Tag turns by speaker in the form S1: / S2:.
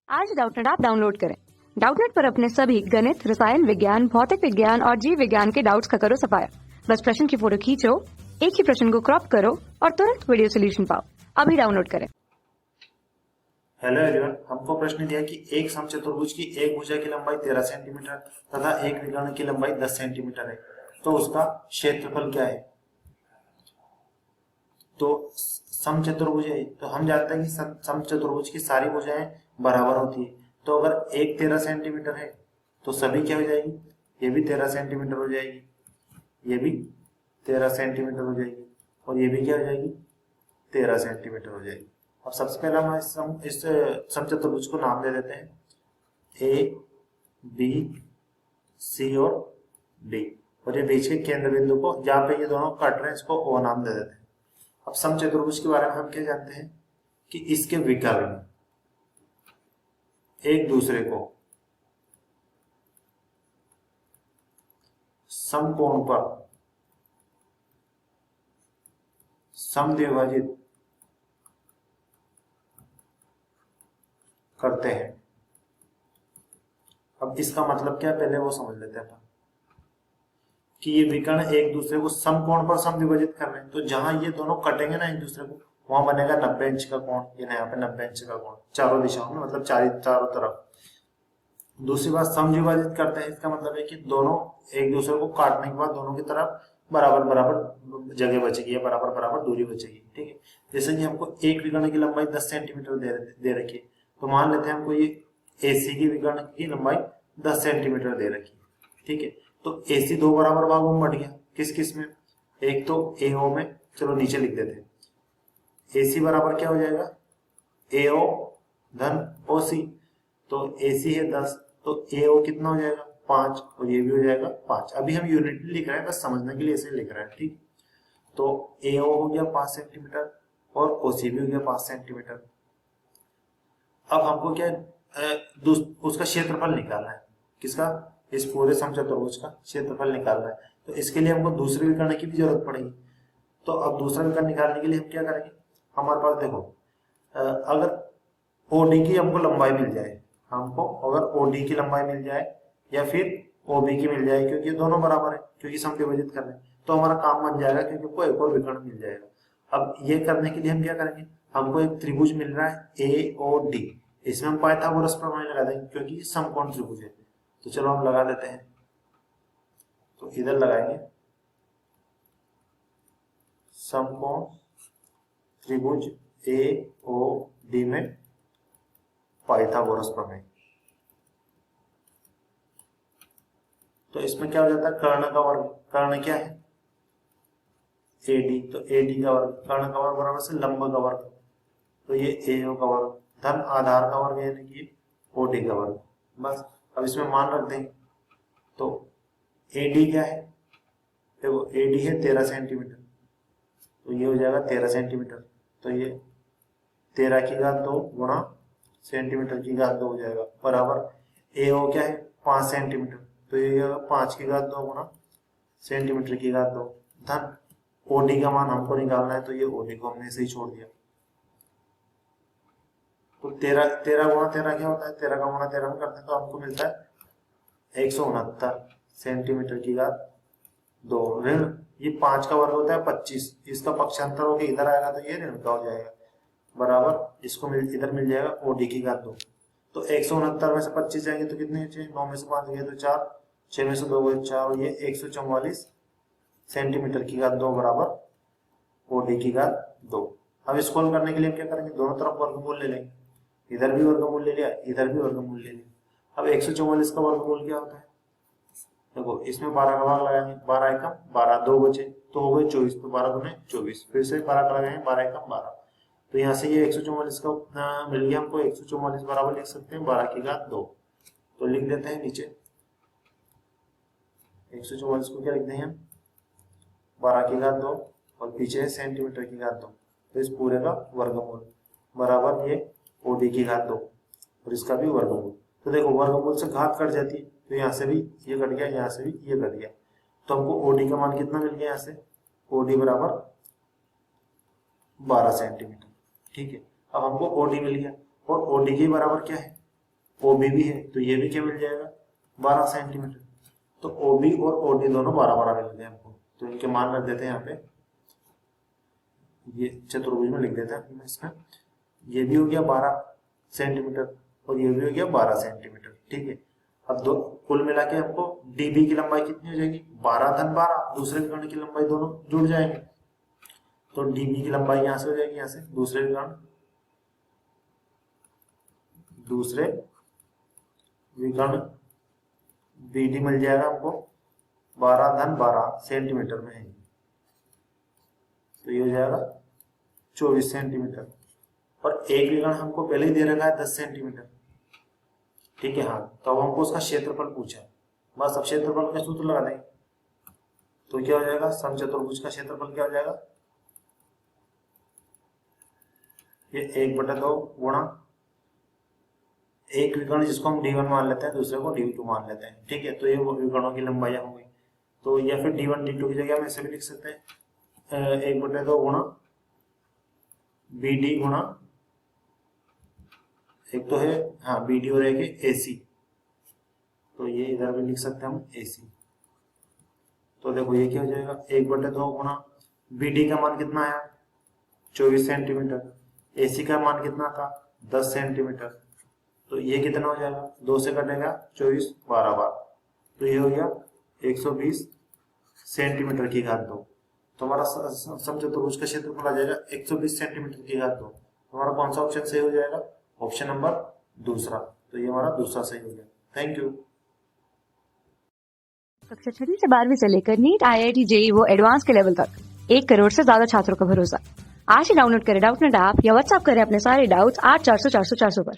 S1: आज Doubtnut app download करें। Doubtnut पर अपने सभी गणित, रसायन विज्ञान, भौतिक विज्ञान और जीव विज्ञान के डाउट्स का करो सफाया। बस प्रश्न की फोटो खींचो, एक ही प्रश्न को क्रॉप करो और तुरंत वीडियो सोल्यूशन पाओ। अभी डाउनलोड करें।
S2: हेलो एवरीवन, हमको प्रश्न दिया कि एक समचतुर्भुज की एक भुजा की लंबाई 13 सेंटीमीटर तथा एक विकर्ण की लंबाई 10 सेंटीमीटर है, तो उसका क्षेत्रफल क्या है। तो समचतुर्भुज है तो हम जानते हैं कि समचतुर्भुज की सारी भुजाएं बराबर होती है। तो अगर एक 13 सेंटीमीटर है तो सभी क्या हो जाएगी, ये भी 13 सेंटीमीटर हो जाएगी, ये भी 13 सेंटीमीटर हो जाएगी और ये भी क्या हो जाएगी, 13 सेंटीमीटर हो जाएगी। अब सबसे पहले हम इस समचतुर्भुज को नाम दे देते हैं ए, बी, सी और डी, और ये बीच के केंद्र बिंदु को जहां पे ये दोनों कट रहे हैं इसको ओ नाम दे देते हैं। अब समचतुर्भुज के बारे में हम क्या जानते हैं कि इसके विकर्ण एक दूसरे को समकोण पर समद्विभाजित करते हैं। अब इसका मतलब क्या है, पहले वो समझ लेते हैं कि ये विकर्ण एक दूसरे को समकोण पर समद्विभाजित कर रहे हैं। तो जहां ये दोनों कटेंगे ना एक दूसरे को, वहां बनेगा 90 इंच का कोण। ये यहाँ पे 90 इंच का कोण चारों दिशाओं में, मतलब चारों तरफ। दूसरी बात, समद्विभाजित करते हैं, इसका मतलब है कि दोनों एक दूसरे को काटने के बाद दोनों की तरफ बराबर बराबर जगह बचेगी या बराबर बराबर दूरी बचेगी। ठीक है, जैसे कि हमको एक विकर्ण की लंबाई 10 सेंटीमीटर दे रखी है, तो मान लेते हैं हमको ये AC की विकर्ण की लंबाई 10 सेंटीमीटर दे रखी है। ठीक है, तो AC दो बराबर भागों में बढ़ गया। किस किस में, एक तो AO में, चलो नीचे लिख देते हैं। AC बराबर क्या हो जाएगा, AO धन OC। तो AC है 10, तो AO कितना हो जाएगा 5, और ये भी हो जाएगा 5। अभी हम यूनिट लिख रहे हैं, बस समझने के लिए ऐसे लिख रहे हैं। ठीक, तो AO हो गया 5 सेंटीमीटर और OC भी हो गया 5 सेंटीमीटर। अब हमको क्या उसका क्षेत्रफल निकालना है। किसका, इस पूरे समचतुर्भुज का क्षेत्रफल निकालना है। तो इसके लिए हमको दूसरे विकर्ण की भी जरूरत पड़ेगी। तो अब दूसरा विकर्ण निकालने के लिए हम क्या करेंगे, हमारे पास देखो, अगर OD की हमको लंबाई मिल जाए, हमको अगर OD की लंबाई मिल जाए या फिर OB की मिल जाए, क्योंकि दोनों बराबर है, क्योंकि समद्विभाजित कर रहे हैं, तो हमारा काम बन जाएगा, क्योंकि हमको एक और विकर्ण मिल जाएगा। अब ये करने के लिए हम क्या करेंगे, हमको एक त्रिभुज मिल रहा है AOD, इसमें हम पाइथागोरस प्रमेय लगा देंगे, क्योंकि समकोण त्रिभुज है। तो चलो हम लगा देते हैं, तो इधर लगाएंगे समकोण त्रिभुज AOD में पाइथागोरस प्रमेय। तो इसमें क्या हो जाता है, कर्ण का वर्ग, कर्ण क्या है AD, तो AD का वर्ग, कर्ण का वर्ग बराबर से लंब का वर्ग, तो ये AO का वर्ग धन आधार का वर्ग यानी कि OD का वर्ग। बस अब इसमें मान रख देंगे। तो AD क्या है, देखो AD है 13 सेंटीमीटर, तो ये हो जाएगा 13 सेंटीमीटर। तो ये 13 की घात 2 गुणा सेंटीमीटर की घात 2 हो जाएगा, बराबर AO क्या है 5 सेंटीमीटर, तो ये 5 की घात 2 गुणा सेंटीमीटर की घात 2 धन OD का मान हमको निकालना है, तो ये OD को हमने ऐसे ही छोड़ दिया। तो 13 गुणा 13 क्या होता है, 13 का गुणा 13 में करते हैं तो हमको मिलता है 169 सेंटीमीटर की घात 2 ऋण, ये 5 का वर्ग होता है 25, इसका पक्षांतर होकर इधर आएगा तो ये ऋण का हो जाएगा, बराबर इसको इधर मिल जाएगा OD की घात 2। तो 169 में से 25 जाएंगे तो कितने बचे, 9 में से 5 गए तो 4, 6 में से 2 गए 4, और ये 144 सेंटीमीटर की घात 2 बराबर OD की घात 2। अब इसको हल करने के लिए क्या करेंगे, दोनों तरफ वर्गमूल ले लेंगे, इधर भी वर्गमूल ले लिया, इधर भी वर्गमूल ले लिया। अब 144 का वर्गमूल क्या होता है, देखो इसमें 12 का भाग लगाएंगे, 12 एकम 12, 2 बचे तो हो गए 24, तो 12 दूने 24, फिर से 12 का लगाएंगे, 12 एकम 12, तो यहाँ से ये 144 का मिल गया हमको। 144 बराबर लिख सकते हैं 12 की घात 2, तो लिख देते हैं नीचे 144 को क्या लिख देंगे हम, 12 की घात 2 और पीछे है सेंटीमीटर की घात 2, तो इस पूरे का वर्गमूल बराबर ये OD की घात 2 और इसका भी वर्गमूल। तो देखो वर्गमूल से घात कट जाती है, तो यहाँ से भी ये कट गया, यहाँ से भी ये कट गया, तो हमको OD का मान कितना मिल गया, यहाँ से OD बराबर 12 सेंटीमीटर। ठीक है, अब हमको OD मिल गया, और OD के बराबर क्या है, ओबी भी है, तो ये भी क्या मिल जाएगा 12 सेंटीमीटर। तो ओबी और ओडी दोनों 12-12 मिल गए हमको, तो इनके मान रख देते हैं यहाँ पे, ये चतुर्भुज में लिख देते हैं इसमें। ये भी हो गया 12 सेंटीमीटर और ये भी हो गया 12 सेंटीमीटर, ठीक है। अब दो कुल मिला के हमको डीबी की लंबाई कितनी हो जाएगी 12-12, दूसरे विकर्ण की लंबाई दोनों जुड़ जाएंगे, तो डीबी की लंबाई यहां से हो जाएगी, यहाँ से दूसरे विकर्ण बीडी मिल जाएगा हमको 12-12 सेंटीमीटर में है, तो ये हो जाएगा 24 सेंटीमीटर। और एक विकर्ण हमको पहले ही दे रखा है 10 सेंटीमीटर, ठीक है। हाँ, तो अब हमको उसका क्षेत्रफल पूछा है, बस अब क्षेत्रफल का सूत्र लगा देंगे, तो क्या हो जाएगा समचतुर्भुज का क्षेत्रफल क्या हो जाएगा, ये 1/2 गुणा एक विकर्ण जिसको हम D1 मान लेते हैं, दूसरे को D2 मान लेते हैं, ठीक है। तो ये विकर्णों की लंबाई हो गई, तो या फिर D1 D2 की जगह हम ऐसे भी लिख सकते हैं 1/2 गुणा BD गुणा, एक तो है हाँ BD और एक है AC, तो ये इधर भी लिख सकते हैं हम AC। तो देखो ये क्या हो जाएगा 1/2 गुणा BD का मान कितना आया 24 सेंटीमीटर, AC का मान कितना था 10 सेंटीमीटर, तो ये कितना हो जाएगा 2 से कटेगा 24 12 बार, तो ये हो गया 120 सेंटीमीटर की घात 2। तो हमारा समचतुर्भुज का क्षेत्रफल आ जाएगा 120 सेंटीमीटर की घात 2। हमारा कौन सा ऑप्शन सही हो जाएगा, ऑप्शन नंबर दूसरा, तो ये हमारा दूसरा सही हो गया। Thank you.
S1: कक्षा 6वीं से 12वीं से लेकर नीट, IIT, JEE वो एडवांस के लेवल तक 1 करोड़ से ज्यादा छात्रों का भरोसा। आज ही डाउनलोड करें डाउटनेट ऐप या व्हाट्सएप करें अपने सारे डाउट्स 8400 400 400 पर।